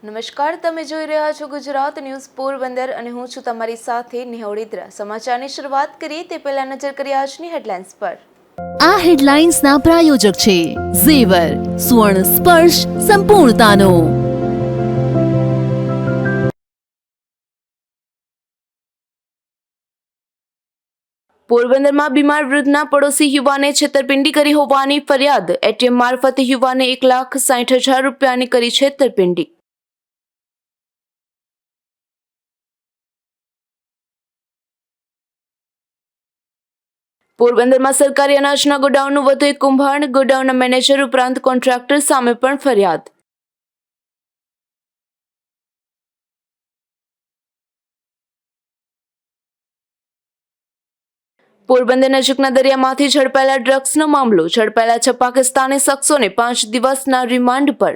નમસ્કાર, તમે જોઈ રહ્યા છો ગુજરાત ન્યૂઝ પોરબંદર અને હું છું તમારી સાથે નિહોળિદ્રા। સમાચારની શરૂઆત કરીએ તે પહેલા નજર કરીએ આજની હેડલાઇન્સ પર। આ હેડલાઇન્સના પ્રાયોજક છે ઝેવર, સ્વર્ણ સ્પર્શ સંપૂર્ણતાનો। પોરબંદરમાં બીમાર વૃદ્ધના પડોશી યુવાને છેતરપિંડી કરી હોવાની ફરિયાદ। એટીએમ મારફતે યુવાને 1,60,000 રૂપિયાની કરી છેતરપિંડી। પોરબંદરમાં સરકારી અનાજના ગોડાઉનનું વધુ એક કૌભાંડ। ગોડાઉનના મેનેજર ઉપરાંત કોન્ટ્રાક્ટર સામે પણ ફરિયાદ। પોરબંદર નજીકના દરિયામાંથી ઝડપાયેલા ડ્રગ્સનો મામલો। ઝડપાયેલા 6 પાકિસ્તાની શખ્સોને 5 દિવસના રિમાન્ડ પર।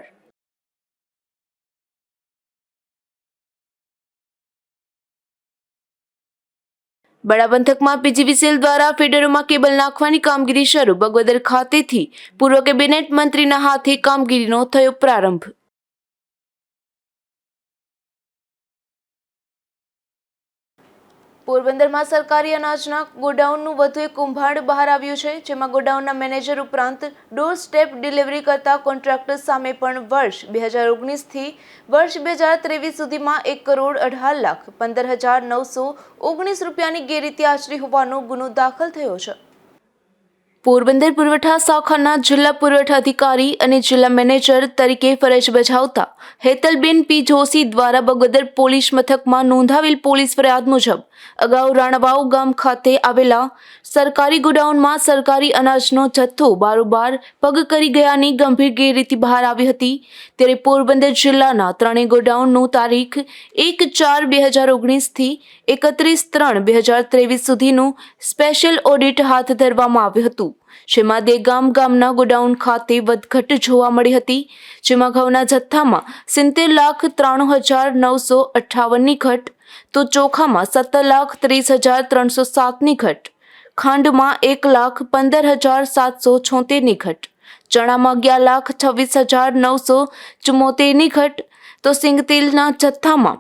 બડા પંથકમાં પીજીવીસીએલ દ્વારા ફીડરોમાં કેબલ નાખવાની કામગીરી શરૂ। બગવદર ખાતેથી પૂર્વ કેબિનેટ મંત્રીના હાથે કામગીરીનો થયો પ્રારંભ। પોરબંદરમાં સરકારી અનાજના ગોડાઉનનું વધુ એક કૌભાંડ બહાર આવ્યું છે, જેમાં ગોડાઉનના મેનેજર ઉપરાંત ડોર સ્ટેપ ડિલિવરી કરતા કોન્ટ્રાક્ટર સામે પણ વર્ષ 2019થી વર્ષ 2023 સુધીમાં 1,18,15,919 રૂપિયાની ગેરરીતિ આચરી હોવાનો ગુનો દાખલ થયો છે। પોરબંદર પુરવઠા શાખાના જિલ્લા પુરવઠા અધિકારી અને જિલ્લા મેનેજર તરીકે ફરજ બજાવતા હેતલબેન પી જોશી દ્વારા બગવદર પોલીસ મથકમાં નોંધાવેલ પોલીસ ફરિયાદ મુજબ અગાઉ રાણાવાવ ગામ ખાતે આવેલા સરકારી ગોડાઉનમાં સરકારી અનાજનો જથ્થો બારોબાર પગ કરી ગયાની ગંભીર ગેરરીતિ બહાર આવી હતી। ત્યારે પોરબંદર જિલ્લાના ત્રણેય ગોડાઉનનું તારીખ 1/4/2019થી 31/3/2023 સુધીનું સ્પેશિયલ ઓડિટ હાથ ધરવામાં આવ્યું હતું, જેમાં દેગામ ગામના ગોડાઉન ખાતે વધઘટ જોવા મળી હતી, જેમાં ઘઉંના જથ્થામાં 70,93,958ની ઘટ, તો ચોખામાં 17,30,307ની ઘટ, ખાંડમાં 1,15,776ની ઘટ, ચણામાં 11,26,974ની ઘટ, તો સિંગતેલના જથ્થામાં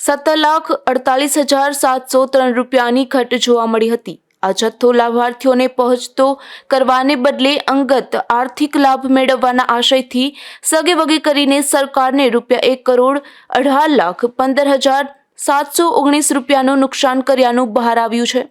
17,48,703 રૂપિયાની ઘટ જોવા મળી હતી। આ જથ્થો લાભાર્થીઓને પહોંચતો કરવાને બદલે અંગત આર્થિક લાભ મેળવવાના આશયથી સગેવગે કરીને સરકારને ₹1,18,15,719 રૂપિયાનું નુકસાન કર્યાનું બહાર આવ્યું છે।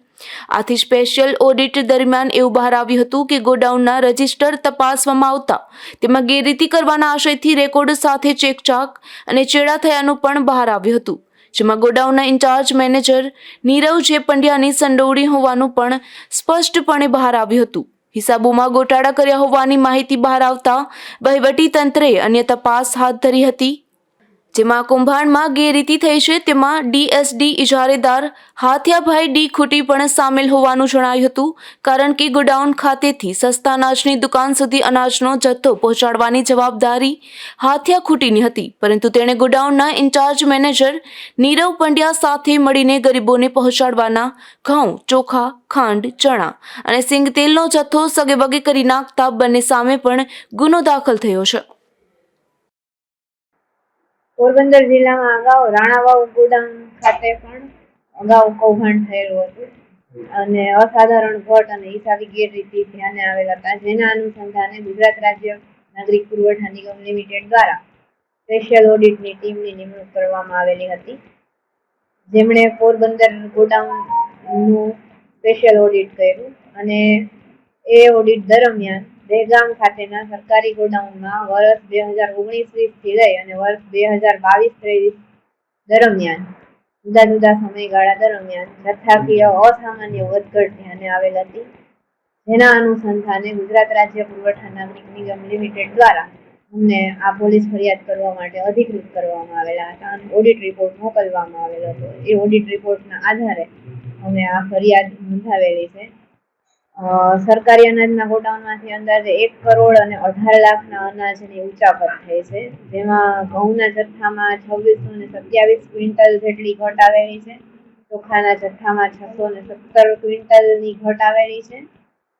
આથી સ્પેશિયલ ઓડિટ દરમિયાન એવું બહાર આવ્યું હતું કે ગોડાઉનના રજિસ્ટર તપાસવામાં આવતા તેમાં ગેરરીતિ કરવાના આશયથી રેકોર્ડ સાથે ચેકચાક અને ચેડા થયાનું પણ બહાર આવ્યું હતું, જેમાં ગોડાઉનના ઇન્ચાર્જ મેનેજર નીરવ જે પંડ્યાની સંડોવણી હોવાનું પણ સ્પષ્ટપણે બહાર આવ્યું હતું। હિસાબોમાં ગોટાળા કર્યા હોવાની માહિતી બહાર આવતા વહીવટી તંત્રએ અન્ય તપાસ હાથ ધરી હતી, જેમાં કૌભાંડમાં ગેરરીતિ થઈ છે તેમાં ડીએસડી ઇજારેદાર હાથિયાભાઈ ડી ખૂટી પણ સામેલ હોવાનું જણાયું હતું, કારણ કે ગોડાઉન ખાતેથી સસ્તા અનાજની દુકાન સુધી અનાજનો જથ્થો પહોંચાડવાની જવાબદારી હાથિયા ખૂટીની હતી, પરંતુ તેણે ગોડાઉનના ઇન્ચાર્જ મેનેજર નીરવ પંડ્યા સાથે મળીને ગરીબોને પહોંચાડવાના ઘઉં, ચોખા, ખાંડ, ચણા અને સિંગતેલનો જથ્થો સગેવગે કરી નાખતા બંને સામે પણ ગુનો દાખલ થયો છે। પોરબંદર જિલ્લામાં અગાઉ રાણાવાવ ગોડાઉન ખાતે પણ અગાઉ કૌભાંડ થયેલું હતું અને અસાધારણ ઘટ અને હિસાબી ગેરરીતિ ધ્યાને આવેલ હતા, જેના અનુસંધાને ગુજરાત રાજ્ય નાગરિક પુરવઠા નિગમ લિમિટેડ દ્વારા સ્પેશિયલ ઓડિટની ટીમની નિમણૂક કરવામાં આવેલી હતી, જેમણે પોરબંદર ગોડાઉનનું સ્પેશિયલ ઓડિટ કર્યું અને એ ઓડિટ દરમિયાન દેગામ ખાતેના સરકારી ગોડાઉનમાં વર્ષ 2019-20થી લઈ અને વર્ષ 2022-23 દરમિયાન જુદા જુદા સમયગાળા દરમિયાન જથ્થાકીય અસામાન્ય વધઘટ ધ્યાને આવેલ હતી, જેના અનુસંધાને ગુજરાત રાજ્ય પુરવઠા નાગરિક નિગમ લિમિટેડ દ્વારા અમને આ પોલીસ ફરિયાદ કરવા માટે અધિકૃત કરવામાં આવેલા હતા અને ઓડિટ રિપોર્ટ મોકલવામાં આવેલો હતો। એ ઓડિટ રિપોર્ટના આધારે અમે આ ફરિયાદ નોંધાવેલી છે। સરકારી અનાજના ગોડાઉનમાંથી અંદાજે 1,18,00,000 અનાજની ઉચાપત થઈ છે, જેમાં ઘઉંના જથ્થામાં 2,627 ક્વિન્ટલ જેટલી ઘટ આવેલી છે, ચોખાના જથ્થામાં 617 ક્વિન્ટલની ઘટ આવેલી છે,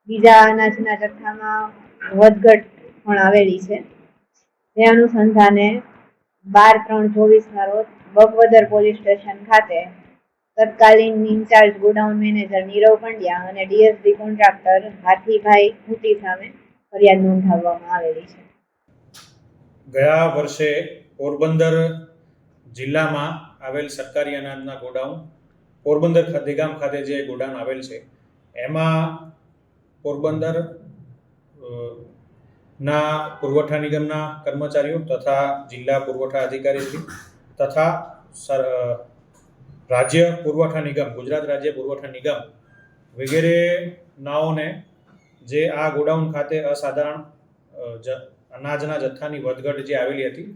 બીજા અનાજના જથ્થામાં વધઘટ પણ આવેલી છે। તે અનુસંધાને 12/3/24 રોજ બગવદર પોલીસ સ્ટેશન ખાતે તત્કાલીન incharge godown manager Nirav Pandya અને ડીએસડી કોન્ટ્રાક્ટર હાથીભાઈ ખૂટી સામે ફરિયાદ નોંધાવવામાં આવેલી છે. ગયા વર્ષે પોરબંદર જિલ્લામાં આવેલ સરકારી અનાજના ગોડાઉન પોરબંદર ગામ ખાતે જે ગોડાઉન આવેલ છે એમાં પોરબંદર ના પુરવઠા નિગમના કર્મચારીઓ તથા જિલ્લા પુરવઠા અધિકારી તથા રાજ્ય પુરવઠા નિગમ ગુજરાત રાજ્ય પુરવઠા નિગમ વગેરે નાઓને જે આ ગોડાઉન ખાતે અસાધારણ અનાજના જથ્થાની વધઘટ જે આવેલી હતી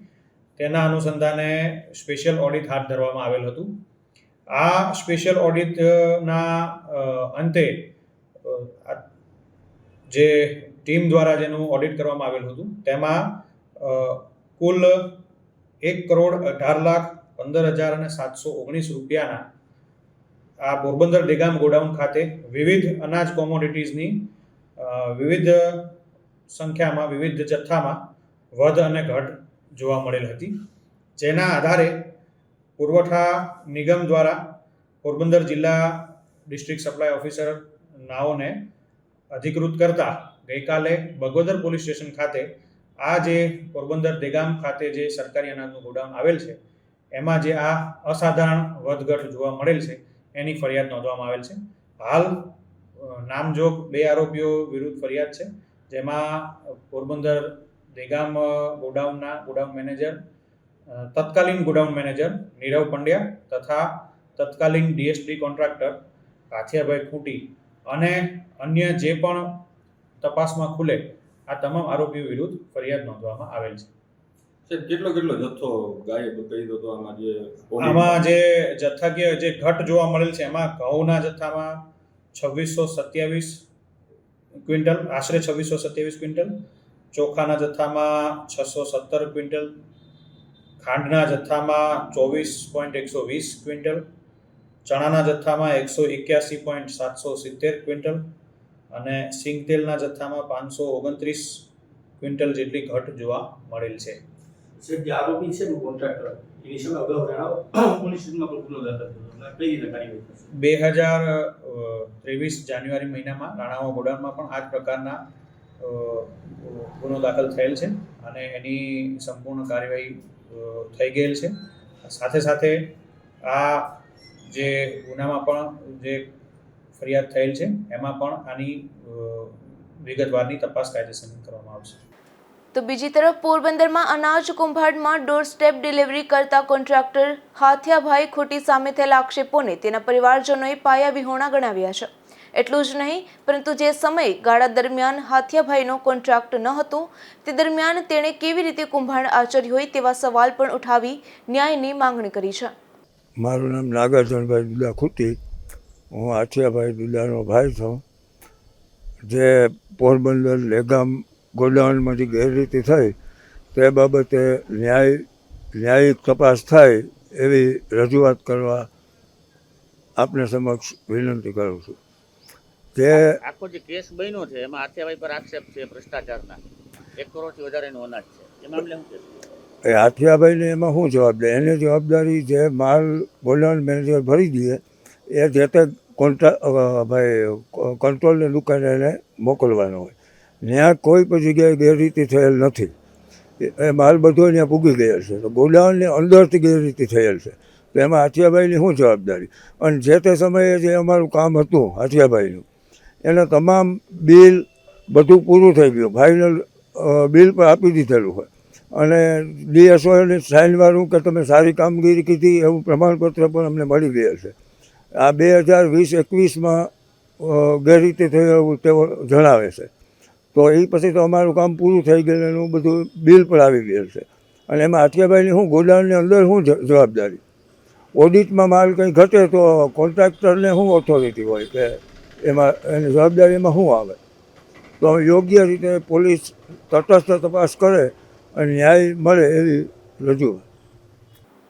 તેના અનુસંધાને સ્પેશિયલ ઓડિટ હાથ ધરવામાં આવેલ હતું. આ સ્પેશિયલ ઓડિટના અંતે જે ટીમ દ્વારા જેનું ઓડિટ કરવામાં આવેલું હતું તેમાં કુલ 1,18,15,719 રૂપિયાના આ પોરબંદર દેગામ ગોડાઉન ખાતે વિવિધ અનાજ કોમોડિટીઝની વિવિધ સંખ્યામાં વિવિધ જથ્થામાં વધ અને ઘટ જોવા મળેલ હતી. જેના આધારે પુરવઠા નિગમ દ્વારા પોરબંદર જિલ્લા ડિસ્ટ્રિક્ટ સપ્લાય ઓફિસર નાઓને અધિકૃત કરતા ગઈકાલે બગવદર પોલીસ સ્ટેશન ખાતે આ જે પોરબંદર દેગામ ખાતે જે સરકારી અનાજનું ગોડાઉન આવેલ છે એમાં જે આ અસાધારણ વધઘટ જોવા મળેલ છે એની ફરિયાદ નોંધવામાં આવેલ છે. હાલ નામજોગ 2 આરોપીઓ વિરુદ્ધ ફરિયાદ છે, જેમાં પોરબંદર દેગામ ગોડાઉનના ગોડાઉન મેનેજર તત્કાલીન ગોડાઉન મેનેજર નીરવ પંડ્યા તથા તત્કાલીન ડીએસડી કોન્ટ્રાક્ટર કાથિયાભાઈ ખૂટી અને અન્ય જે પણ તપાસમાં ખુલે આ તમામ આરોપીઓ વિરુદ્ધ ફરિયાદ નોંધવામાં આવેલ છે. કેટલો જથ્થો ગાયબ કહી દો તો આમાં જે જથ્થાકીય જે ઘટ જોવા મળેલ છે એમાં ઘઉંના જથ્થામાં 2627 ક્વિન્ટલ આશરે 2627 ક્વિન્ટલ, ચોખાના જથ્થામાં 617 ક્વિન્ટલ, ખાંડના જથ્થામાં 24.120 ક્વિન્ટલ, ચણાના જથ્થામાં 181.770 ક્વિન્ટલ અને સિંગ તેલના જથ્થામાં 529 ક્વિન્ટલ જેટલી ઘટ જોવા મળેલ છે. જે આરોપી છે કોન્ટ્રાક્ટર એની સામે અગાઉ પોલીસ સ્ટેશનમાં પણ ગુનો દાખલ થયો અને કઈ રીતે કાર્યવાહી થશે? 2023 જાન્યુઆરી મહિનામાં રાણાવા ગોડાઉનમાં પણ આ જ પ્રકારના ગુનો દાખલ થયેલ છે અને એની સંપૂર્ણ કાર્યવાહી થઈ ગયેલ છે. સાથે સાથે આ જે ગુનામાં પણ જે ફરિયાદ થયેલ છે એમાં પણ આની વિગતવારની તપાસ કાયદેસરની કરવામાં આવશે. તો બીજી તરફ પોરબંદરમાં અનાજ કુંભારમાં ડોર સ્ટેપ ડિલિવરી કરતા કોન્ટ્રાક્ટર હાથિયાભાઈ ખૂટી સામે થયેલા આક્ષેપોને તેના પરિવારજનોએ પાયા વિહોણા ગણાવ્યા છે. એટલું જ નહીં, પરંતુ જે સમયે ગાળા દરમિયાન હાથિયાભાઈનો કોન્ટ્રાક્ટ ન હતો તે દરમિયાન તેણે કેવી રીતે કુંભાણ આચર્યું હોય તેવા સવાલ પણ ઉઠાવી ન્યાયની માંગણી કરી છે. મારું નામ નાગાર્જુનભાઈ દુદા ખૂટી, હું હાથિયાભાઈ દુદાનો ભાઈ છું. જે પોરબંદર લેગામ ગોડાઉનમાંથી ગેરરીતિ થઈ તે બાબતે ન્યાયિક તપાસ થાય એવી રજૂઆત કરવા આપને સમક્ષ વિનંતી કરું છું. જે આખો જે કેસ બન્યો છે એમાં હાથિયાભાઈ પર આક્ષેપ છે ભ્રષ્ટાચારના, 1 કરોડથી વધારેનું અનાજ છે, એ મામલે શું છે? એ હાથિયાભાઈને એમાં શું જવાબદારી? એની જવાબદારી જે માલ ગોડાઉન મેનેજર ભરી દે એ જે તે કંટ્રોલની દુકાને એને મોકલવાનો હોય. ત્યાં કોઈ પણ જગ્યાએ ગેરરીતિ થયેલ નથી. એ માલ બધો ત્યાં પૂગી ગયેલ છે. તો ગોડાઉનની અંદરથી ગેરરીતિ થયેલ છે, તો એમાં હાથિયાભાઈની શું જવાબદારી? અને જે તે સમયે જે અમારું કામ હતું હાથિયાભાઈનું એને તમામ બિલ બધું પૂરું થઈ ગયું, ફાઇનલ બિલ પણ આપી દીધેલું હોય અને ડીએસઓની સાઇનવાળું કે તમે સારી કામગીરી કીધી એવું પ્રમાણપત્ર પણ અમને મળી ગયેલ છે. આ 2020-21માં ગેરરીતિ થઈ એવું તેઓ જણાવે છે. તો એ પછી તો અમારું કામ પૂરું થઈ ગયેલું, એનું બધું બિલ પણ આવી ગયેલ છે. અને એમાં હાથિયાભાઈની શું ગોડાઉનની અંદર શું જવાબદારી? ઓડિટમાં માલ કંઈ ઘટે તો કોન્ટ્રાક્ટરને શું ઓથોરિટી હોય કે એમાં એની જવાબદારીમાં શું આવે? તો યોગ્ય રીતે પોલીસ તટસ્થ તપાસ કરે અને ન્યાય મળે એવી રજૂઆત.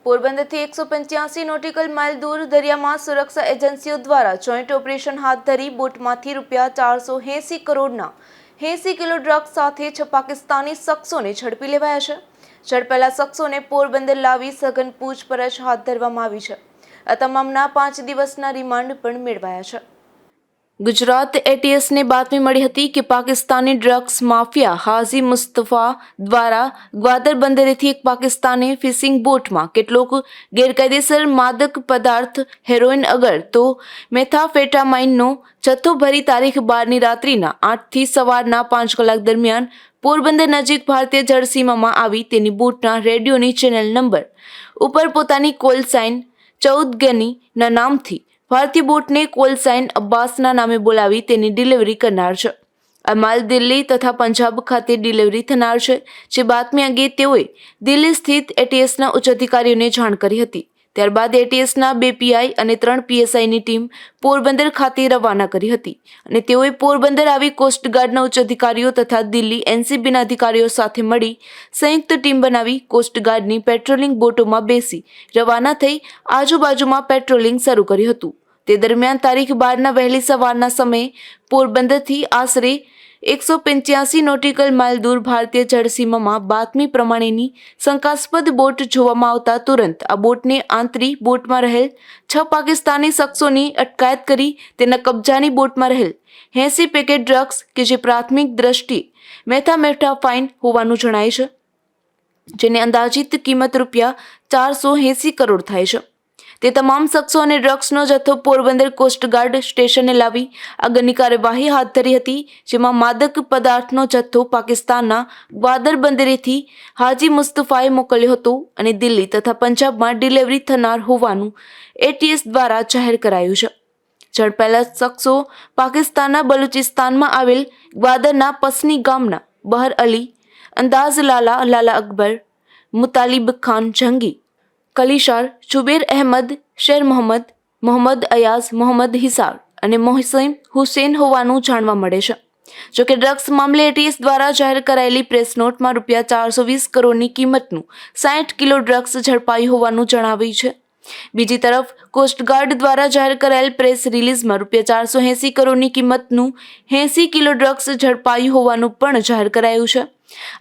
પોરબંદરથી 185 નોટિકલ માઇલ દૂર દરિયામાં સુરક્ષા એજન્સીઓ દ્વારા જોઈન્ટ ઓપરેશન હાથ ધરી બોટમાંથી રૂપિયા 480 કરોડના 80 કિલો ડ્રગ્સ સાથે 6 પાકિસ્તાની શખ્સોને ઝડપી લેવાયા છે. ઝડપાયેલા શખ્સોને પોરબંદર લાવી સઘન પૂછપરછ હાથ ધરવામાં આવી છે. આ તમામના 5 દિવસના રિમાન્ડ પણ મેળવાયા છે. ગુજરાત એટીએસને બાતમી મળી હતી કે પાકિસ્તાની ડ્રગ્સ માફિયા હાજી મુસ્તફા દ્વારા ગ્વાદર બંદરેથી એક પાકિસ્તાની ફિશિંગ બોટમાં કેટલોક ગેરકાયદેસર માદક પદાર્થ હેરોઇન અગર તો મેથાફેટામાઇનનો જથ્થો ભરી તારીખ 12ની રાત્રિના 8થી સવારના 5 કલાક દરમિયાન પોરબંદર નજીક ભારતીય જળસીમામાં આવી તેની બોટના રેડિયોની ચેનલ નંબર ઉપર પોતાની કોલ સાઇન 14 ગનીના નામથી ભારતીય બોટને કોલ સાઇન અબ્બાસના નામે બોલાવી તેની ડિલિવરી કરનાર છે. આ માલ દિલ્હી તથા પંજાબ ખાતે ડિલિવરી થનાર છે. જે બાતમી અંગે તેઓએ દિલ્હી સ્થિત એટીએસના ઉચ્ચ અધિકારીઓને જાણ કરી હતી. ત્યારબાદ એટીએસના 2 પીઆઈ અને 3 પીએસઆઈની ટીમ પોરબંદર ખાતે રવાના કરી હતી અને તેઓએ પોરબંદર આવી કોસ્ટગાર્ડના ઉચ્ચ અધિકારીઓ તથા દિલ્હી એનસીબીના અધિકારીઓ સાથે મળી સંયુક્ત ટીમ બનાવી કોસ્ટગાર્ડની પેટ્રોલિંગ બોટોમાં બેસી રવાના થઈ આજુબાજુમાં પેટ્રોલિંગ શરૂ કર્યું હતું. તે દરમિયાન તારીખ 12ના વહેલી સવારના સમયે પોરબંદરથી આશરે 185 નોટિકલ માઇલ દૂર ભારતીય જળસીમામાં બાતમી પ્રમાણેની શંકાસ્પદ બોટ જોવામાં આવતા તુરંત આ બોટને આંતરી બોટમાં રહેલ 6 પાકિસ્તાની શખ્સોની અટકાયત કરી તેના કબજાની બોટમાં રહેલ 80 પેકેટ ડ્રગ્સ કે જે પ્રાથમિક દ્રષ્ટિએ મેથાફેટામાઇન હોવાનું જણાય છે, જેની અંદાજિત કિંમત રૂપિયા 480 કરોડ થાય છે. તે તમામ શખ્સો અને ડ્રગ્સનો જથ્થો પોરબંદર કોસ્ટગાર્ડ સ્ટેશને લાવી આગળની કાર્યવાહી હાથ ધરી હતી. જેમાં માદક પદાર્થનો જથ્થો પાકિસ્તાનના ગ્વાદર બંદરેથી હાજી મુસ્તફાએ મોકલ્યો હતો અને દિલ્હી તથા પંજાબમાં ડિલિવરી થનાર હોવાનું એટીએસ દ્વારા જાહેર કરાયું છે. ઝડપાયેલા શખ્સો પાકિસ્તાનના બલુચિસ્તાનમાં આવેલ ગ્વાદરના પસની ગામના બહર અલી, અંદાઝ લાલા, લાલા અકબર, મુતાલિબ ખાન જંગી, કલીશાર, જુબેર અહેમદ, શેર મોહમ્મદ, મોહમ્મદ અયાઝ, મોહમ્મદ હિસાર અને મોહસિન હુસેન હોવાનું જાણવા મળે છે. જોકે ડ્રગ્સ મામલે એટીએસ દ્વારા જાહેર કરાયેલી પ્રેસ નોટમાં રૂપિયા 420 કરોડની કિંમતનું 60 કિલો ડ્રગ્સ ઝડપાયું હોવાનું જણાવ્યું છે. બીજી તરફ કોસ્ટગાર્ડ દ્વારા જાહેર કરાયેલ પ્રેસ રિલીઝમાં રૂપિયા 480 કરોડની કિંમતનું 80 કિલો ડ્રગ્સ ઝડપાયું હોવાનું પણ જાહેર કરાયું છે.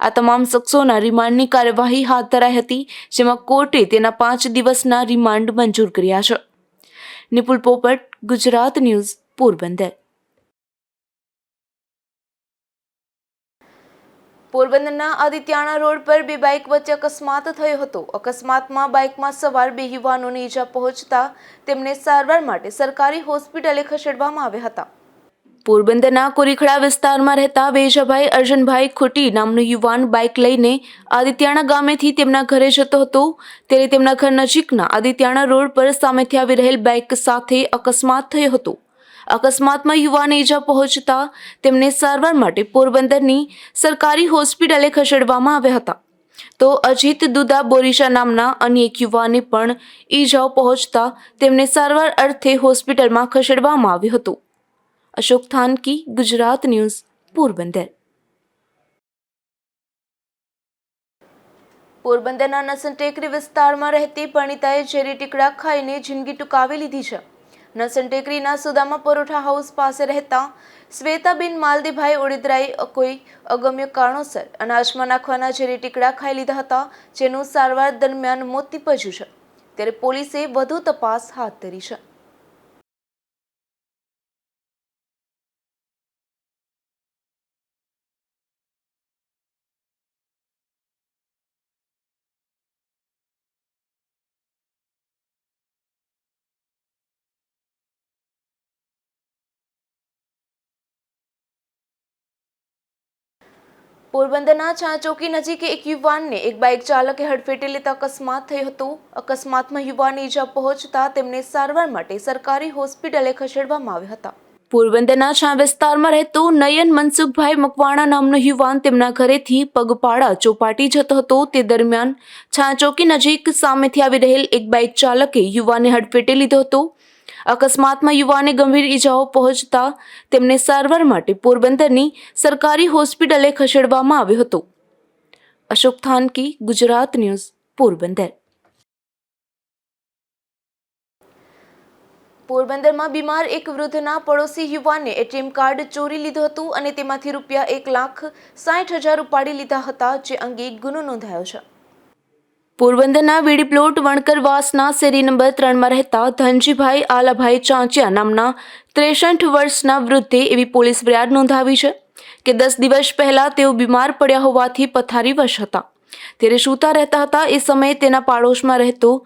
આ તમામ શખ્સોના રિમાન્ડની કાર્યવાહી હાથ ધરાઈ હતી, જેમાં કોર્ટે તેના 5 દિવસના રિમાન્ડ મંજૂર કર્યા છે. નિપુલ પોપટ, ગુજરાત ન્યૂઝ, પોરબંદર. પોરબંદરના આદિત્યાણા રોડ પર 2 બાઇક વચ્ચે અકસ્માત થયો હતો. અકસ્માતમાં બાઇકમાં સવાર 2 યુવાનોને ઈજા પહોંચતા તેમને સારવાર માટે સરકારી હોસ્પિટલે ખસેડવામાં આવ્યા હતા. પોરબંદરના કોરીખડા વિસ્તારમાં રહેતા વેજાભાઈ અર્જનભાઈ ખોટી નામનો યુવાન બાઇક લઈને આદિત્યાણા ગામેથી તેમના ઘરે જતો હતો. ત્યારે તેમના ઘર નજીકના આદિત્યાણા રોડ પર સામેથી આવી રહેલ બાઇક સાથે અકસ્માત થયો હતો. અકસ્માતમાં યુવાનને ઈજા પહોંચતા તેમને સારવાર માટે પોરબંદરની સરકારી હોસ્પિટલે ખસેડવામાં આવ્યા હતા. તો અજીત દુદા બોરીશા નામના અન્ય એક યુવાનને પણ ઈજાઓ પહોંચતા તેમને સારવાર અર્થે હોસ્પિટલમાં ખસેડવામાં આવ્યું હતું. અશોક થાનકી, ગુજરાત ન્યૂઝ, પોરબંદર. પોરબંદરના નસનટેકરી વિસ્તારમાં રહેતી પરણિતાએ ઝેરી ટીકડા ખાઈને જિંદગી ટૂંકાવી લીધી છે. નસનટેકરીના સુદામા પરોઠા હાઉસ પાસે રહેતા શ્વેતાબેન માલદીભાઈ ઓડિદરાએ કોઈ અગમ્ય કારણોસર અનાજમાં નાખવાના ઝેરી ટીકડા ખાઈ લીધા હતા, જેનું સારવાર દરમિયાન મોત નીપજ્યું છે. ત્યારે પોલીસે વધુ તપાસ હાથ ધરી છે. પોરબંદરના ચાંચોકી નજીક એક યુવાનને એક બાઇક ચાલકે હડફેટે લેતા અકસ્માત થયો હતો. અકસ્માતમાં યુવાનને ઈજા પહોંચતા તેમને સારવાર માટે સરકારી હોસ્પિટલે ખસેડવામાં આવ્યા હતા. પોરબંદરના છા વિસ્તારમાં રહેતો નયન મનસુખભાઈ મકવાણા નામનો યુવાન તેમના ઘરેથી પગપાળા ચોપાટી જતો હતો. તે દરમિયાન છાંચોકી નજીક સામેથી આવી રહેલ એક બાઇક ચાલકે યુવાનને હડફેટે લીધો હતો. અકસ્માતમાં યુવાનને ગંભીર ઈજાઓ પહોંચતા તેમને સારવાર માટે પોરબંદરની સરકારી હોસ્પિટલે ખસેડવામાં આવ્યો હતો. અશોક થાનકી, ગુજરાત ન્યૂઝ, પોરબંદર. પોરબંદરમાં બીમાર એક વૃદ્ધના પડોશી યુવાને એટીએમ કાર્ડ ચોરી લીધું હતું અને તેમાંથી રૂપિયા 1,60,000 ઉપાડી લીધા હતા, જે અંગે ગુનો નોંધાયો છે. પોરબંદરના વીડી પ્લોટ વણકરવાસના શેરી નંબર 3માં રહેતા ધનજીભાઈ આલાભાઈ ચાંચિયા નામના 63 વર્ષના વૃદ્ધે એવી પોલીસ ફરિયાદ નોંધાવી છે કે 10 દિવસ પહેલા તેઓ બીમાર પડ્યા હોવાથી પથારીવશ હતા. ત્યારે સૂતા રહેતા હતા. એ સમયે તેના પાડોશમાં રહેતો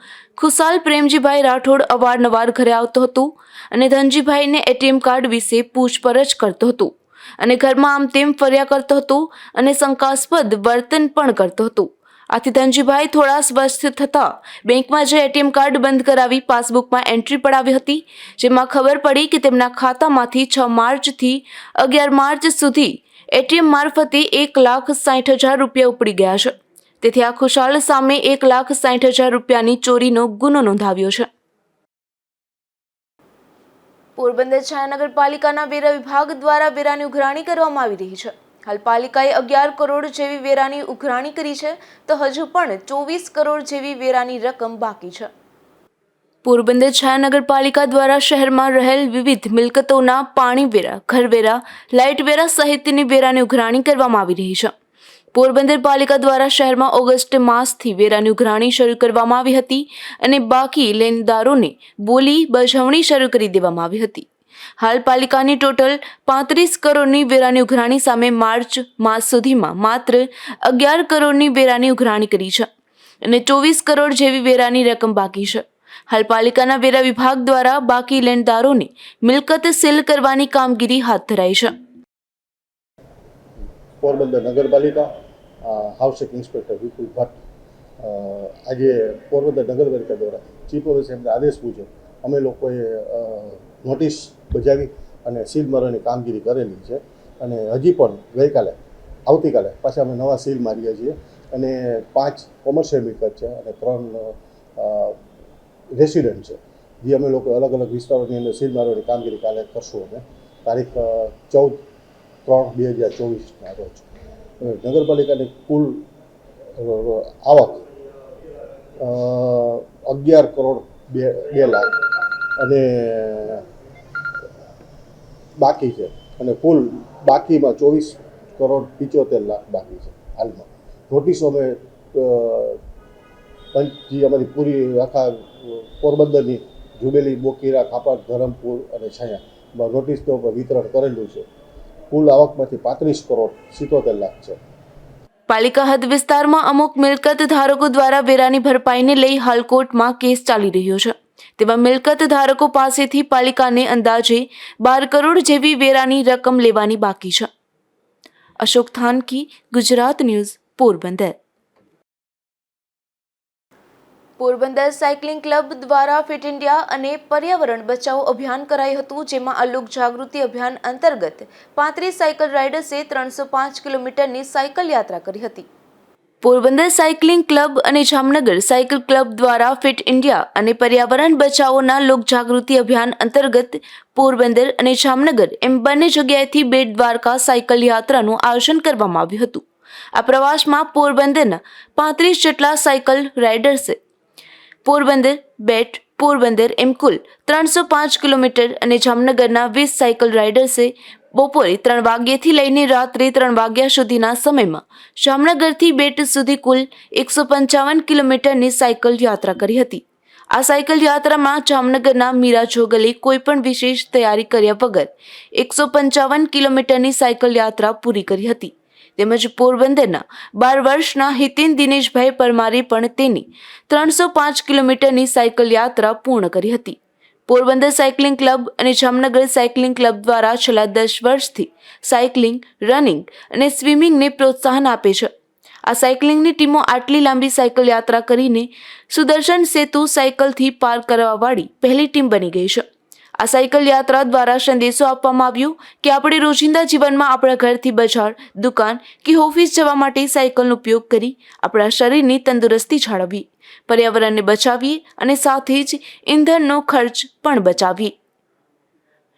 ખુશાલ પ્રેમજીભાઈ રાઠોડ અવારનવાર ઘરે આવતો હતો અને ધનજીભાઈને એટીએમ કાર્ડ વિશે પૂછપરછ કરતો હતો અને ઘરમાં આમ તેમ ફર્યા કરતો હતો અને શંકાસ્પદ વર્તન પણ કરતો હતો. આથી ધનજીભાઈ થોડા સ્વસ્થ થતા બેંકમાં જઈ એટીએમ કાર્ડ બંધ કરાવી પાસબુકમાં એન્ટ્રી પડાવી હતી, જેમાં ખબર પડી કે તેમના ખાતામાંથી 6 માર્ચથી 11 માર્ચ સુધી એટીએમ મારફતે 1,60,000 રૂપિયા ઉપડી ગયા છે. તેથી આ ખુશાલ સામે 1,60,000 રૂપિયાની ચોરીનો ગુનો નોંધાવ્યો છે. પોરબંદર નગરપાલિકાના વેરા વિભાગ દ્વારા વેરાની ઉઘરાણી કરવામાં આવી રહી છે. હાલ પાલિકાએ 11 કરોડ જેવી વેરાની ઉઘરાણી કરી છે, તો હજુ પણ 24 કરોડ જેવી વેરાની રકમ બાકી છે. પોરબંદર નગરપાલિકા દ્વારા શહેરમાં રહેલ વિવિધ મિલકતોના પાણી વેરા, ઘરવેરા, લાઇટ વેરા સહિતની વેરાની ઉઘરાણી કરવામાં આવી રહી છે. પોરબંદર પાલિકા દ્વારા શહેરમાં ઓગસ્ટ માસથી વેરાની ઉઘરાણી શરૂ કરવામાં આવી હતી અને બાકી લેણદારોને બોલી બજાવણી શરૂ કરી દેવામાં આવી હતી. હાલ પાલિકાની ટોટલ 35 કરોડની વેરાની ઉઘરાણી સામે માર્ચ માસ સુધીમાં માત્ર 11 કરોડની વેરાની ઉઘરાણી કરી છે અને 24 કરોડ જેવી વેરાની રકમ બાકી છે. હાલ પાલિકાના વેરા વિભાગ દ્વારા બાકી લેણદારોને મિલકત સીલ કરવાની કામગીરી હાથ ધરાઈ છે. પોરબંદર નગરપાલિકા હાઉસિંગ ઇન્સ્પેક્ટર વિપુલ ભટ્ટ આજે પોરબંદર નગરપાલિકા દ્વારા ચીફ ઓફિસરના આદેશ મુજબ અમે લોકોએ નોટિસ બજાવી અને સીલ મારવાની કામગીરી કરેલી છે અને હજી પણ આવતીકાલે પાછા અમે નવા સીલ મારીએ છીએ અને 5 કોમર્શિયલ મિલકત છે અને 3 રેસિડન્ટ છે, જે અમે લોકો અલગ અલગ વિસ્તારોની અંદર સીલ મારવાની કામગીરી કાલે કરશું. અમે તારીખ 14/3/2024ના રોજ નગરપાલિકાની કુલ આવક 11 કરોડ 2 લાખ અને બાકી છે અને કુલ બાકીમાં 24 કરોડ 75 લાખ બાકી છે. હાલમાં નોટિસો અમે જે અમારી પૂરી આખા પોરબંદરની જુબેલી, બોકીરા, ખાપર, ધરમપુર અને છાયા નોટિસનું વિતરણ કરેલું છે. કુલ આવકમાંથી 35 કરોડ 77 લાખ છે. પાલિકા હદ વિસ્તારમાં અમુક મિલકત ધારકો દ્વારા વેરાની ભરપાઈને લઈ હાલ કોર્ટમાં કેસ ચાલી રહ્યો છે. તેવા મિલકત ધારકો પાસેથી પાલિકાને અંદાજે 12 કરોડ જેવી વેરાની રકમ લેવાની બાકી છે. Ashok Thanki, Gujarat news, Porbandar. Porbandar cycling club દ્વારા ફિટ ઇન્ડિયા અને પર્યાવરણ બચાવો અભિયાન કરાયું હતું, જેમાં આ લોક જાગૃતિ અભિયાન અંતર્ગત 35 સાયકલ રાઇડર્સે 305 કિલોમીટરની સાયકલ યાત્રા કરી હતી. પોરબંદર સાયકલિંગ ક્લબ અને જામનગર સાયકલ ક્લબ દ્વારા ફિટ ઇન્ડિયા અને પર્યાવરણ બચાવોના લોક જાગૃતિ અભિયાન અંતર્ગત પોરબંદર અને જામનગર એમ બંને જગ્યાએથી બેટ દ્વારકા સાયકલ યાત્રાનું આયોજન કરવામાં આવ્યું હતું. આ પ્રવાસમાં પોરબંદરના 35 જેટલા સાયકલ રાઇડર્સે પોરબંદર, બેટ, પોરબંદર એમ કુલ 305 કિલોમીટર અને જામનગરના 20 સાયકલ રાઇડર્સે બપોરે 3 વાગ્યાથી લઈને રાત્રે 3 વાગ્યા સુધીના સમયમાં જામનગરથી બેટ સુધી કુલ 155 કિલોમીટરની સાયકલ યાત્રા કરી હતી. આ સાયકલ યાત્રામાં જામનગરના મીરા જોગલે કોઈપણ વિશેષ તૈયારી કર્યા વગર 155 કિલોમીટરની સાયકલ યાત્રા પૂરી કરી હતી. તેમજ પોરબંદરના 12 વર્ષના હિતેન દિનેશભાઈ પરમારે પણ તેની 305 કિલોમીટરની સાયકલ યાત્રા પૂર્ણ કરી હતી. પોરબંદર સાયકલિંગ ક્લબ અને જામનગર સાયકલિંગ ક્લબ દ્વારા છેલ્લા 10 વર્ષથી સાયકલિંગ, રનિંગ અને સ્વિમિંગને પ્રોત્સાહન આપે છે. આ સાયકલિંગની ટીમો આટલી લાંબી સાયકલ યાત્રા કરીને સુદર્શન સેતુ સાયકલથી પાર કરવાવાળી પહેલી ટીમ બની ગઈ છે. આ સાયકલ યાત્રા દ્વારા સંદેશો આપવામાં આવ્યો કે આપણે રોજિંદા જીવનમાં આપણા ઘરથી બજાર, દુકાન કે ઓફિસ જવા માટે સાયકલનો ઉપયોગ કરી આપણા શરીરની તંદુરસ્તી જાળવવી, પર્યાવરણને બચાવીએ અને સાથે જ ઈંધણનો ખર્ચ પણ બચાવીએ.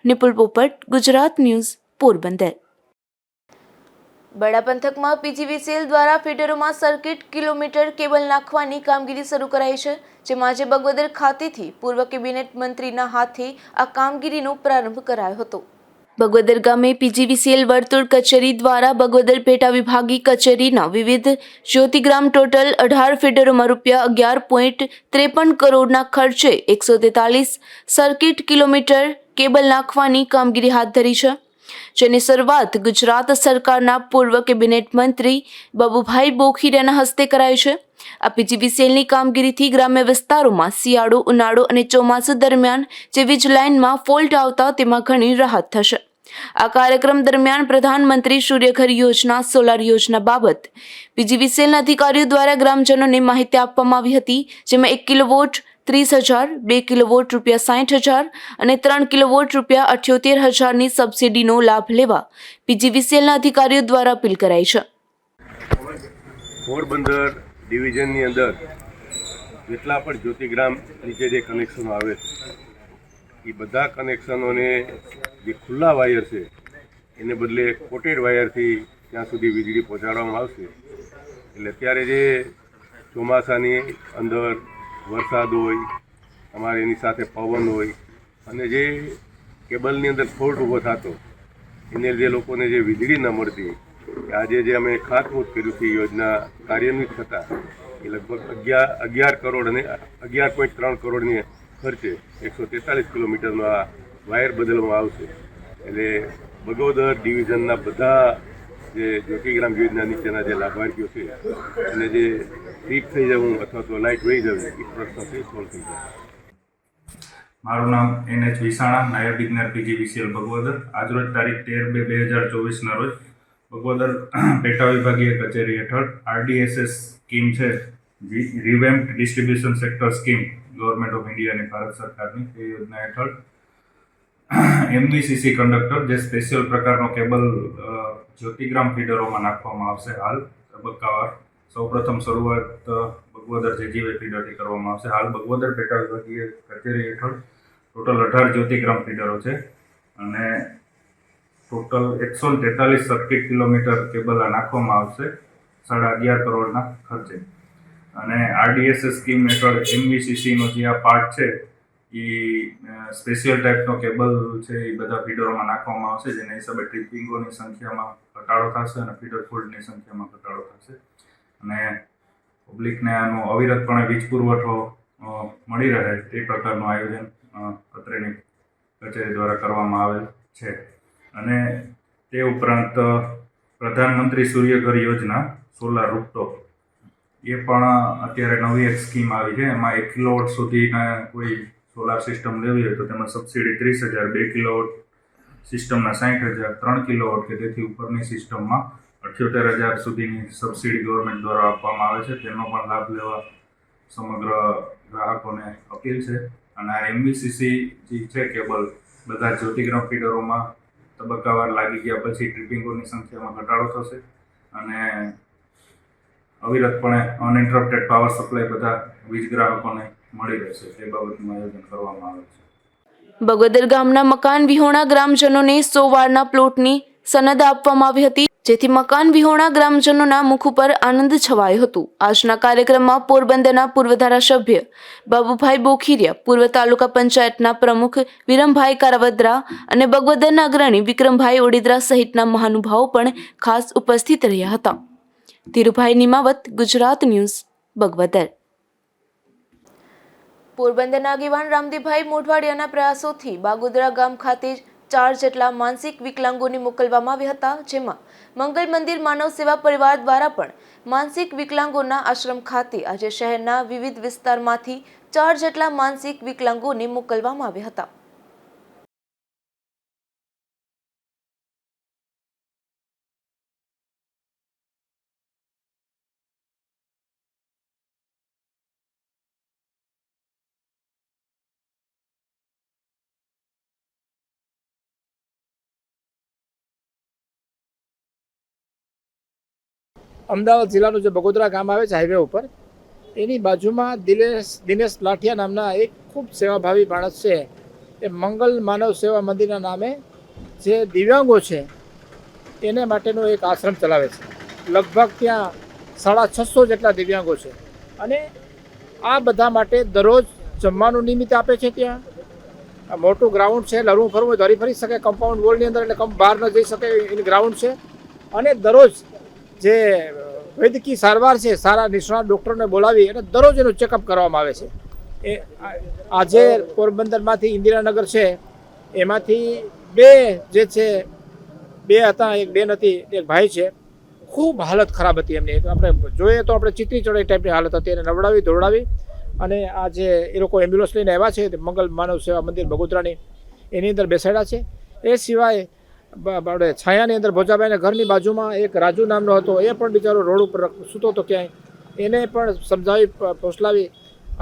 નિપુલ પોપટ, ગુજરાત ન્યૂઝ, પોરબંદર. બડા પંથકમાં પીજીવીસીએલ દ્વારા ફીડરોમાં સર્કિટ કિલોમીટર કેબલ નાખવાની કામગીરી શરૂ કરાઈ છે, જેમાં આજે બગવદર ખાતેથી પૂર્વ કેબિનેટ મંત્રીના હાથે આ કામગીરીનો પ્રારંભ કરાયો હતો. બગવદર ગામે પીજીવીસીએલ વર્તુળ કચેરી દ્વારા બગવદર પેટા વિભાગી કચેરીના વિવિધ જ્યોતિગ્રામ ટોટલ 18 ફીડરોમાં ₹11.53 કરોડના ખર્ચે 143 સર્કિટ કિલોમીટર કેબલ નાખવાની કામગીરી હાથ ધરી છે, જેની શરૂઆત ગુજરાત સરકારના પૂર્વ કેબિનેટ મંત્રી બાબુભાઈ બોખીરિયાના હસ્તે કરાઈ છે. આ પીજીવીસીએલની કામગીરીથી ગ્રામ્ય વિસ્તારોમાં શિયાળો, ઉનાળો અને ચોમાસું દરમિયાન જે વીજ લાઇનમાં ફોલ્ટ આવતા તેમાં ઘણી રાહત થશે. આ કાર્યક્રમ દરમિયાન પ્રધાનમંત્રી સૂર્યઘર યોજના, સોલાર યોજના બાબત પીજીવીસીએલના અધિકારીઓ દ્વારા ગ્રામજનોને માહિતી આપવામાં આવી હતી, જેમાં 1 કિલોવોટ 30,000, 2 કિલોવોટ ₹60,000 અને 3 કિલોવોટ ₹78,000ની સબસિડીનો લાભ લેવા પીજીવીસીએલના અધિકારીઓ દ્વારા અપીલ કરાઈ છે. પોરબંદર ડિવિઝનની અંદર જેટલા પણ જ્યોતિગ્રામ નીચે જે કનેક્શનો આવે છે એ બધા કનેક્શનોને જે ખુલ્લા વાયર છે એને બદલે કોટેડ વાયરથી ત્યાં સુધી વીજળી પહોંચાડવામાં આવશે. એટલે અત્યારે જે ચોમાસાની અંદર વરસાદ હોય, અમારે એની સાથે પવન હોય અને જે કેબલની અંદર ફોલ્ટ ઊભો થતો એને જે લોકોને જે વીજળી ન મળતી, આજે જે અમે ખાતમુહૂર્ત કર્યું છે યોજના કાર્યાન્વિત થતાં એ લગભગ 11 કરોડ અને 11.3 કરોડની ખર્ચે 143 કિલોમીટરનો આ વાયર બદલવામાં આવશે. એટલે બગોદર ડિવિઝનના બધા જે જ્યોતિગ્રામ યોજના નીચેના જે લાભાર્થીઓ છે અને જે ટ્રીપ થઈ જવું અથવા તો લાઇટ વહી જવું એ પ્રશ્ન છે સોલ્વ થઈ જાય. મારું નામ NH વિસાણા, નાયબ ઇજનેર પીજીવીસીએલ બગવદર. આજરોજ તારીખ 13/2/2024ના રોજ બગવદર પેટા વિભાગીય કચેરી હેઠળ RDSS સ્કીમ છે, revamped distribution sector scheme, government of India અને ભારત સરકારની એ યોજના હેઠળ MVCC કંડક્ટર, જે સ્પેશિયલ પ્રકારનો કેબલ જ્યોતિગ્રામ ફીડરોમાં નાખવામાં આવશે. હાલ તબક્કાવાર સૌપ્રથમ શરૂઆત બગવદર JGY ફીડરથી કરવામાં આવશે. હાલ બગવદર પેટા વિભાગીય કચેરી હેઠળ ટોટલ 18 જ્યોતિગ્રામ ફીડરો છે અને ટોટલ 143 સર્કિટ કિલોમીટર કેબલ નાખવામાં આવશે 11.5 કરોડના ખર્ચે. અને RDSS સ્કીમ હેઠળ MVCCનો જે આ પાર્ટ છે એ સ્પેશિયલ ટાઈપનો કેબલ છે એ બધા ફીડરોમાં નાખવામાં આવશે, જેના હિસાબે ટ્રિપિંગોની સંખ્યામાં ઘટાડો થશે અને ફીડર ફોલ્ટની સંખ્યામાં ઘટાડો થશે અને પબ્લિકને આનો અવિરતપણે વીજ પુરવઠો મળી રહે તે પ્રકારનું આયોજન અત્રેની કચેરી દ્વારા કરવામાં આવેલ છે. અને તે ઉપરાંત પ્રધાનમંત્રી સૂર્યઘર યોજના, સોલાર રૂફટોપ, એ પણ અત્યારે નવી એક સ્કીમ આવી છે. એમાં 1 કિલોવોટ સુધીના કોઈ સોલાર સિસ્ટમ લેવી હોય તો તેમાં સબસિડી 30,000, 2 કિલોવોટ સિસ્ટમના 60,000, 3 કિલોવોટ કે તેથી ઉપરની સિસ્ટમમાં 78,000 સુધીની સબસિડી ગવર્મેન્ટ દ્વારા આપવામાં આવે છે. તેનો પણ લાભ લેવા સમગ્ર ગ્રાહકોને અપીલ છે. અને આ MVCC જે છે કેબલ બધા જ્યોતિગ્રામ ફીડરોમાં તબક્કાવાર લાગી ગયા પછી ટ્રિપિંગોની સંખ્યામાં ઘટાડો થશે અને અવિરતપણે અનઇન્ટરપ્ટેડ પાવર સપ્લાય બધા વીજ ગ્રાહકોને મળી રહેશે તે બાબતનું આયોજન કરવામાં આવે છે. બગોદર ગામના મકાન વિહોણા ગ્રામજનોને 100 વારના પ્લોટની સનદ આપવામાં આવી હતી, જેથી મકાન વિહોણા ગ્રામજનોના મુખ ઉપર આનંદ છવાયો હતો. આજના કાર્યક્રમમાં પોરબંદરના પૂર્વ ધારાસભ્ય બાબુભાઈ બોખીરિયા, પૂર્વ તાલુકા પંચાયતના પ્રમુખ વિરમભાઈ કારાવદ્રા અને બગવદરના અગ્રણી વિક્રમભાઈ ઓડેદરા સહિતના મહાનુભાવો પણ ખાસ ઉપસ્થિત રહ્યા હતા. ધીરુભાઈ નિમાવત, ગુજરાત ન્યૂઝ, બગવદર. પોરબંદરના આગેવાન રામદેવભાઈ મોઢવાડિયાના પ્રયાસોથી બાગોદરા ગામ ખાતે 4 જેટલા માનસિક વિકલાંગોને મોકલવામાં આવ્યા હતા, જેમાં મંગલ મંદિર માનવ સેવા પરિવાર દ્વારા પણ માનસિક વિકલાંગોના આશ્રમ ખાતે આજે શહેરના વિવિધ વિસ્તારમાંથી 4 જેટલા માનસિક વિકલાંગોને મોકલવામાં આવ્યા હતા. અમદાવાદ જિલ્લાનું જે બગોદરા ગામ આવે છે હાઈવે ઉપર, એની બાજુમાં દિનેશ લાઠિયા નામના એક ખૂબ સેવાભાવી માણસ છે. એ મંગલ માનવ સેવા મંદિરના નામે જે દિવ્યાંગો છે એને માટેનો એક આશ્રમ ચલાવે છે. લગભગ ત્યાં 650 જેટલા દિવ્યાંગો છે અને આ બધા માટે દરરોજ જમવાનું નિમિત્ત આપે છે ત્યાં. મોટું ગ્રાઉન્ડ છે, એટલે હરવું ફરવું હોય તો હરી ફરી શકે, કમ્પાઉન્ડ વોલની અંદર, એટલે બહાર ન જઈ શકે એની ગ્રાઉન્ડ છે. અને દરરોજ જે વૈદ્યકીય સારવાર છે, સારા નિષ્ણાત ડૉક્ટરને બોલાવી અને દરરોજ એનું ચેકઅપ કરવામાં આવે છે. એ આજે પોરબંદરમાંથી ઇન્દિરાનગર છે, એમાંથી બે જે છે, બે હતા, એક બેન હતી, એક ભાઈ છે. ખૂબ હાલત ખરાબ હતી એમની. આપણે જોઈએ તો આપણે ચીતરી ચડાઈ ટાઈપની હાલત હતી. એને નવડાવી ધોવડાવી અને આ જે એ લોકો એમ્બ્યુલન્સ લઈને આવ્યા છે મંગલ માનવ સેવા મંદિર બગોદરાની, એની અંદર બેસાડ્યા છે. એ સિવાય આપણે છાયાની અંદર ભોજાભાઈના ઘરની બાજુમાં એક રાજુ નામનો હતો, એ પણ બિચારો રોડ ઉપર સૂતો હતો ક્યાંય, એને પણ સમજાવી ફોસલાવી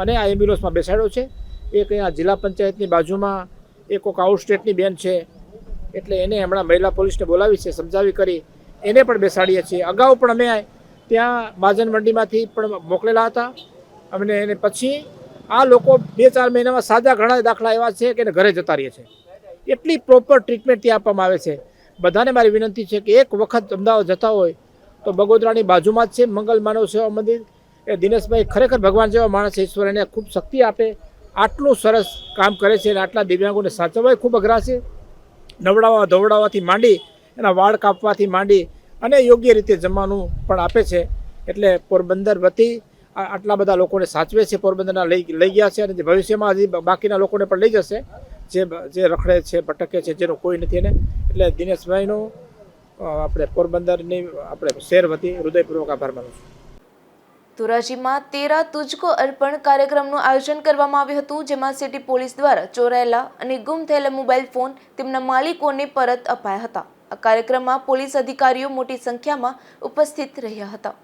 અને આ એમ્બ્યુલન્સમાં બેસાડ્યો છે. એક અહીંયા જિલ્લા પંચાયતની બાજુમાં એક કોઈક આઉટ સ્ટેટની બેન છે, એટલે એને હમણાં મહિલા પોલીસને બોલાવી છે, સમજાવી કરી એને પણ બેસાડીએ છીએ. અગાઉ પણ અમે ત્યાં મહાજન મંડીમાંથી પણ મોકલેલા હતા. અને એને પછી આ લોકો 2-4 મહિનામાં સાજા ઘણા દાખલા એવા છે કે એને ઘરે જતા રહીએ છે. એટલી પ્રોપર ટ્રીટમેન્ટ ત્યાં આપવામાં આવે છે. બધાને મારી વિનંતી છે કે એક વખત અમદાવાદ જતા હોય તો બગોદરાની બાજુમાં જ છે મંગલ માનવ સેવા મંદિર. એ દિનેશભાઈ ખરેખર ભગવાન જેવા માણસ છે. ઈશ્વર એને ખૂબ શક્તિ આપે. આટલું સરસ કામ કરે છે અને આટલા દિવ્યાંગોને સાચવવા ખૂબ અઘરા છે. નવડાવવા ધોવડાવવાથી માંડી, એના વાળ કાપવાથી માંડી અને યોગ્ય રીતે જમવાનું પણ આપે છે. એટલે પોરબંદર વતી આટલા બધા લોકોને સાચવે છે. પોરબંદરના લઈ ગયા છે અને જે ભવિષ્યમાં હજી બાકીના લોકોને પણ લઈ જશે, જે રખડે છે, ભટકે છે, જેનું કોઈ નથી એને. એટલે દિનેશભાઈનો આપણે પોરબંદરની આપણે શહેર વતી હૃદયપૂર્વક આભાર માનું છું. ધોરાજીમાં 13 તુજકો અર્પણ કાર્યક્રમનું આયોજન કરવામાં આવ્યું હતું, જેમાં સિટી પોલીસ દ્વારા ચોરાયેલા અને ગુમ થયેલા મોબાઈલ ફોન તેમના માલિકોને પરત અપાયા હતા. આ કાર્યક્રમમાં પોલીસ અધિકારીઓ મોટી સંખ્યામાં ઉપસ્થિત રહ્યા હતા.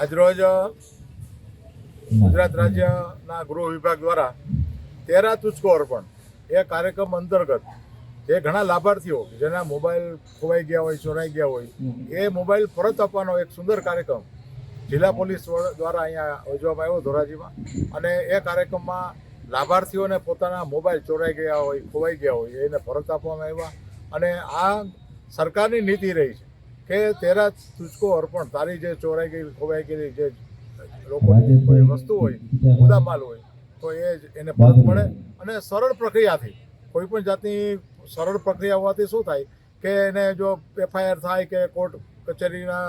આજરોજ ગુજરાત રાજ્યના ગૃહ વિભાગ દ્વારા 13 તુજકો અર્પણ એ કાર્યક્રમ અંતર્ગત જે ઘણા લાભાર્થીઓ જેના મોબાઈલ ખોવાઈ ગયા હોય, ચોરાઈ ગયા હોય, એ મોબાઈલ પરત આપવાનો એક સુંદર કાર્યક્રમ જિલ્લા પોલીસ દ્વારા અહીંયા યોજવામાં આવ્યો ધોરાજીમાં. અને એ કાર્યક્રમમાં લાભાર્થીઓને પોતાના મોબાઈલ ચોરાઈ ગયા હોય, ખોવાઈ ગયા હોય, એને પરત આપવામાં આવ્યા. અને આ સરકારની નીતિ રહી છે કે 13 તુજકો અર્પણ. તારી જે ચોરાઈ ગઈ, ખોવાઈ ગયેલી જે લોકોની કોઈ વસ્તુ હોય, મુદ્દામાલ હોય, તો એને પરત મળે. અને સરળ પ્રક્રિયાથી, કોઈ પણ જાતની સરળ પ્રક્રિયા હોવાથી શું થાય કે એને જો FIR થાય કે કોર્ટ કચેરીના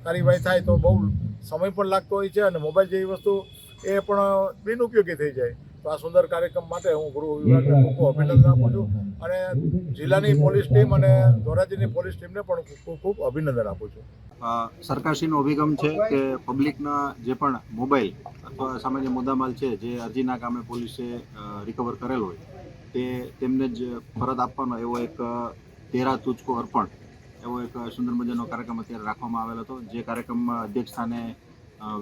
કાર્યવાહી થાય તો બહુ સમય પણ લાગતો હોય છે અને મોબાઈલ જેવી વસ્તુ એ પણ બિનઉપયોગી થઈ જાય. તો આ સુંદર કાર્યક્રમ માટે હું ગૃહ વિભાગને ખૂબ અભિનંદન આપું છું અને જિલ્લાની પોલીસ ટીમ અને ધોરાજીની પોલીસ ટીમને પણ ખૂબ ખૂબ અભિનંદન આપું છું. સરકારશ્રીનો અભિગમ છે કે પબ્લિકના જે પણ મોબાઈલ અથવા સામાન્ય મુદ્દામાલ છે જે અરજીના કામે પોલીસે રિકવર કરેલ હોય તે તેમને જ પરત આપવાનો એવો એક 13 તુજકો અર્પણ એવો એક સુંદર મજાનો કાર્યક્રમ અત્યારે રાખવામાં આવેલો હતો. જે કાર્યક્રમમાં અધ્યક્ષ સ્થાને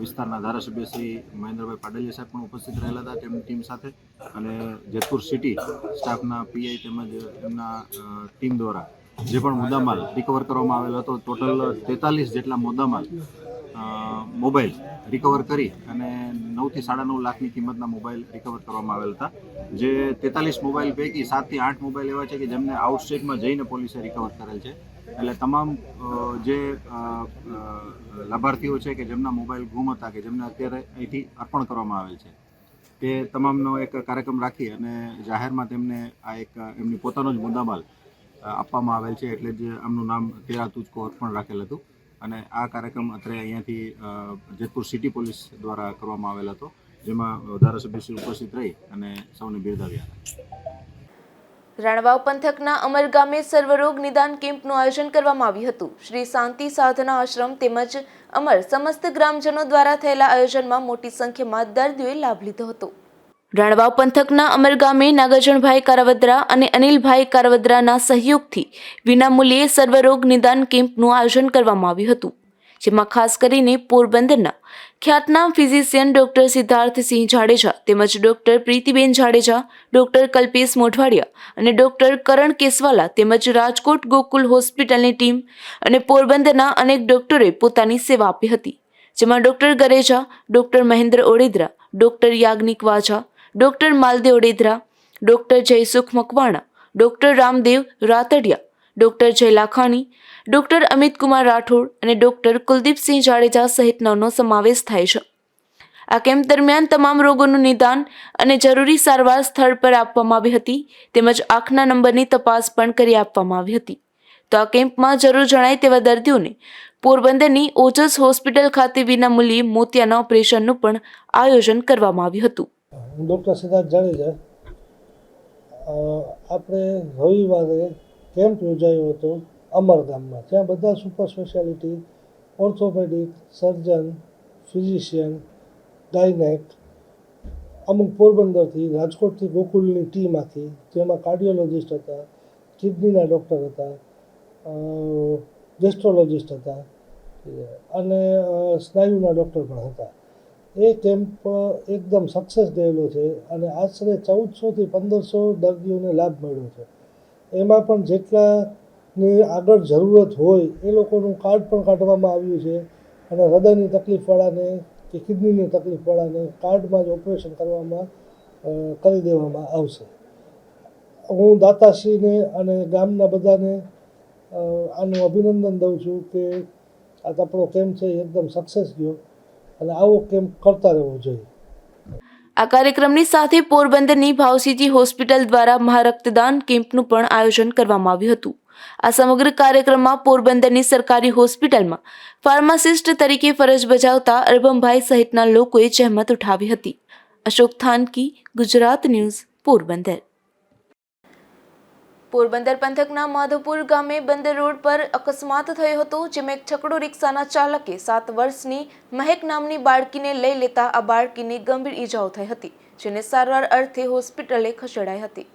વિસ્તારના ધારાસભ્ય શ્રી મહેન્દ્રભાઈ પાડલિયા સાહેબ પણ ઉપસ્થિત રહેલા હતા તેમની ટીમ સાથે. અને જેતપુર સિટી સ્ટાફના PI તેમજ એમના ટીમ દ્વારા જે પણ મુદ્દામાલ રિકવર કરવામાં આવેલો હતો, ટોટલ 43 જેટલા મુદ્દામાલ મોબાઈલ રિકવર કરી અને 9 થી 9.5 લાખની કિંમતના મોબાઈલ રિકવર કરવામાં આવેલ હતા. જે 43 મોબાઈલ પૈકી 7 થી 8 મોબાઈલ એવા છે કે જેમને આઉટસ્ટેટમાં જઈને પોલીસે રિકવર કરેલ છે. એટલે તમામ જે લાભાર્થીઓ છે કે જેમના મોબાઈલ ગુમ હતા કે જેમને અત્યારે અહીંથી અર્પણ કરવામાં આવેલ છે, તે તમામનો એક કાર્યક્રમ રાખી અને જાહેરમાં તેમને આ એક એમની પોતાનો જ મુદ્દામાલ આપવામાં આવેલ છે. એટલે જ આમનું નામ 13 તુજકો અર્પણ રાખેલ હતું. અને આ કાર્યક્રમ અત્યારે અહીંયાથી જેતપુર સિટી પોલીસ દ્વારા કરવામાં આવેલ હતો, જેમાં ધારાસભ્યશ્રી ઉપસ્થિત રહી અને સૌને બિરદાવ્યા હતા. રાણાવાવ પંથકના અમર ગામે સર્વરોગ નિદાન કેમ્પનું આયોજન કરવામાં આવ્યું હતું. શ્રી શાંતિ સાધના આશ્રમ તેમજ અમર સમસ્ત ગ્રામજનો દ્વારા થયેલા આયોજનમાં મોટી સંખ્યામાં દર્દીઓએ લાભ લીધો હતો. રાણાવાવ પંથકના અમર ગામે નાગાર્જુનભાઈ કારાવદ્રા અને અનિલભાઈ કારાવદ્રાના સહયોગથી વિનામૂલ્યે સર્વરોગ નિદાન કેમ્પનું આયોજન કરવામાં આવ્યું હતું, જેમાં ખાસ કરીને પોરબંદરના ખ્યાતનામ ફિઝિશિયન ડોક્ટર સિદ્ધાર્થસિંહ જાડેજા તેમજ ડોક્ટર પ્રીતિબેન જાડેજા, ડોક્ટર કલ્પેશ મોઢવાડિયા અને ડોક્ટર કરણ કેસવાલા તેમજ રાજકોટ ગોકુલ હોસ્પિટલની ટીમ અને પોરબંદરના અનેક ડોક્ટરોએ પોતાની સેવા આપી હતી, જેમાં doctor Gareja, doctor Mahendra Odedara, doctor Yagnik Vaja, doctor Maldev Odedara, doctor Jaysukh Makwana, doctor Ramdev Ratadiya, doctor Jay Lakhani, doctor Amit Kumar Rathod અને ડોક્ટર કુલદીપસિંહ જાડેજા સહિતનાનો સમાવેશ થાય છે. આ કેમ્પ દરમિયાન તમામ રોગોનું નિદાન અને જરૂરી સારવાર સ્થળ પર આપવામાં આવી હતી તેમજ આંખના નંબરની તપાસ પણ કરી આપવામાં આવી હતી. તો આ કેમ્પમાં જરૂર જણાય તેવા દર્દીઓને પોરબંદરની ઓજસ હોસ્પિટલ ખાતે વિના મૂલ્યે મોતિયાના ઓપરેશનનું પણ આયોજન કરવામાં આવ્યું હતું. ડૉક્ટર સિદ્ધાર્થ જાડેજા, આપણે રવિવારે કેમ્પ યોજાયો હતો અમરગામમાં. ત્યાં બધા સુપર સ્પેશિયાલિટી, ઓર્થોપેડિક, સર્જન, ફિઝિશિયન, ગાયનેક, અમુક પોરબંદરથી, રાજકોટથી ગોકુલની ટીમ આખી, જેમાં કાર્ડિયોલોજિસ્ટ હતા, કિડનીના ડૉક્ટર હતા, ગેસ્ટ્રોલોજિસ્ટ હતા અને સ્નાયુના ડૉક્ટર પણ હતા. એ કેમ્પ એકદમ સક્સેસ ગયેલો છે અને આશરે 1400થી 1500 દર્દીઓને લાભ મળ્યો છે. એમાં પણ જેટલાની આગળ જરૂરત હોય એ લોકોનું કાર્ડ પણ કાઢવામાં આવ્યું છે અને હૃદયની તકલીફવાળાને કે કિડનીની તકલીફવાળાને કાર્ડમાં જ ઓપરેશન કરી દેવામાં આવશે. હું દાતાશ્રીને અને ગામના બધાને આનું અભિનંદન દઉં છું કે આ આપણો કેમ્પ છે એકદમ સક્સેસ ગયો અને આવો કેમ્પ કરતા રહેવો જોઈએ. આ કાર્યક્રમની સાથે પોરબંદરની ભાવસીજી હોસ્પિટલ દ્વારા મહારક્તદાન કેમ્પનું પણ આયોજન કરવામાં આવ્યું હતું. આ સમગ્ર કાર્યક્રમમાં પોરબંદરની સરકારી હોસ્પિટલમાં ફાર્માસિસ્ટ તરીકે ફરજ બજાવતા અરબમભાઈ સહિતના લોકોએ જહેમત ઉઠાવી હતી. અશોક થાનકી, ગુજરાત ન્યૂઝ, પોરબંદર. પોરબંદર પંથકના માધવપુર ગામે બંદર રોડ પર અકસ્માત થયો હતો, જેમાં એક છકડો રિક્ષાના ચાલકે 7 વર્ષની મહેક નામની બાળકીને લઈ લેતા આ બાળકીને ગંભીર ઈજાઓ થઈ હતી, જેને સારવાર અર્થે હોસ્પિટલે ખસેડાઈ હતી.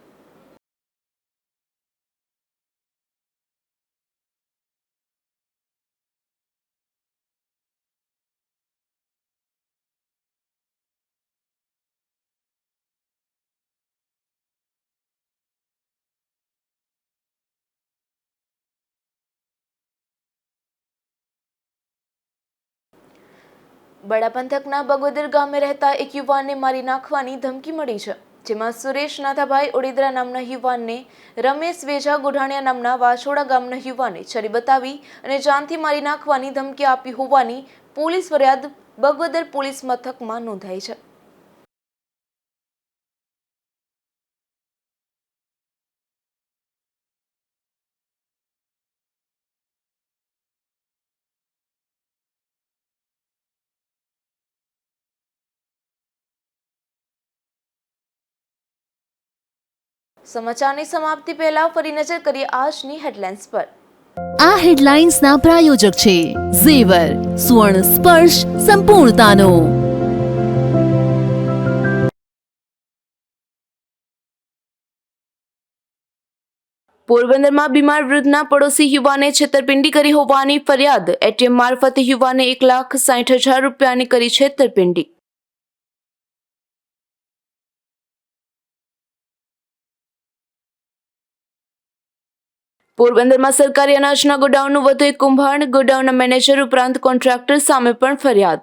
બડા પંથકના બગોદર ગામે રહેતા એક યુવાનને મારી નાખવાની ધમકી મળી છે, જેમાં સુરેશ નાથાભાઈ ઓડેદરા નામના યુવાનને રમેશ વેજા ગોઢાણિયા નામના વાછોડા ગામના યુવાને છરી બતાવી અને જાનથી મારી નાખવાની ધમકી આપી હોવાની પોલીસ ફરિયાદ બગોદર પોલીસ મથકમાં નોંધાઈ છે. સમાચારની સમાપ્તિ પહેલા ફરી નજર કરીએ આજની હેડલાઇન્સ પર. આ હેડલાઇન્સના પ્રાયોજક છે ઝેવર, સુવર્ણ સ્પર્શ સંપૂર્ણતાનો. પોરબંદરમાં બીમાર વૃદ્ધના પડોશી યુવાને છેતરપિંડી કરી હોવાની ફરિયાદ. એટીએમ મારફતે યુવાને 1,60,000 રૂપિયાની કરી છેતરપિંડી. પોરબંદરમાં સરકારી અનાજના ગોડાઉનનું વધુ એક કૌભાંડ. ગોડાઉનના મેનેજર ઉપરાંત કોન્ટ્રાક્ટર સામે પણ ફરિયાદ.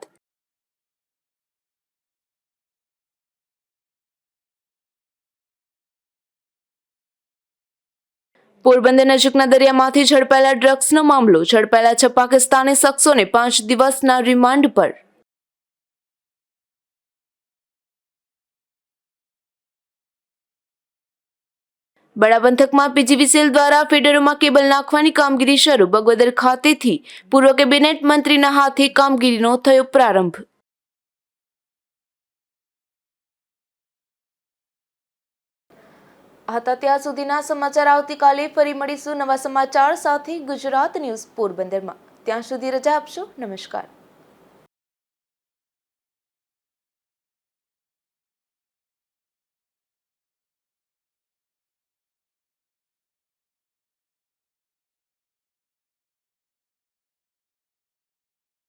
પોરબંદર નજીકના દરિયામાંથી ઝડપાયેલા ડ્રગ્સનો મામલો. ઝડપાયેલા 6 પાકિસ્તાની શખ્સોને 5 દિવસના રિમાન્ડ પર. બડા પંથકમાં પીજીવીસીએલ દ્વારા ફીડરોમાં કેબલ નાખવાની કામગીરી શરૂ. બગોદર ખાતેથી પૂર્વ કેબિનેટ મંત્રીના હાથે કામગીરીનો થયો પ્રારંભ. હતા ત્યાં સુધીના સમાચાર. આવતીકાલે ફરી મળીશું નવા સમાચાર સાથે ગુજરાત ન્યૂઝ પોરબંદરમાં. ત્યાં સુધી રજા આપશો. નમસ્કાર.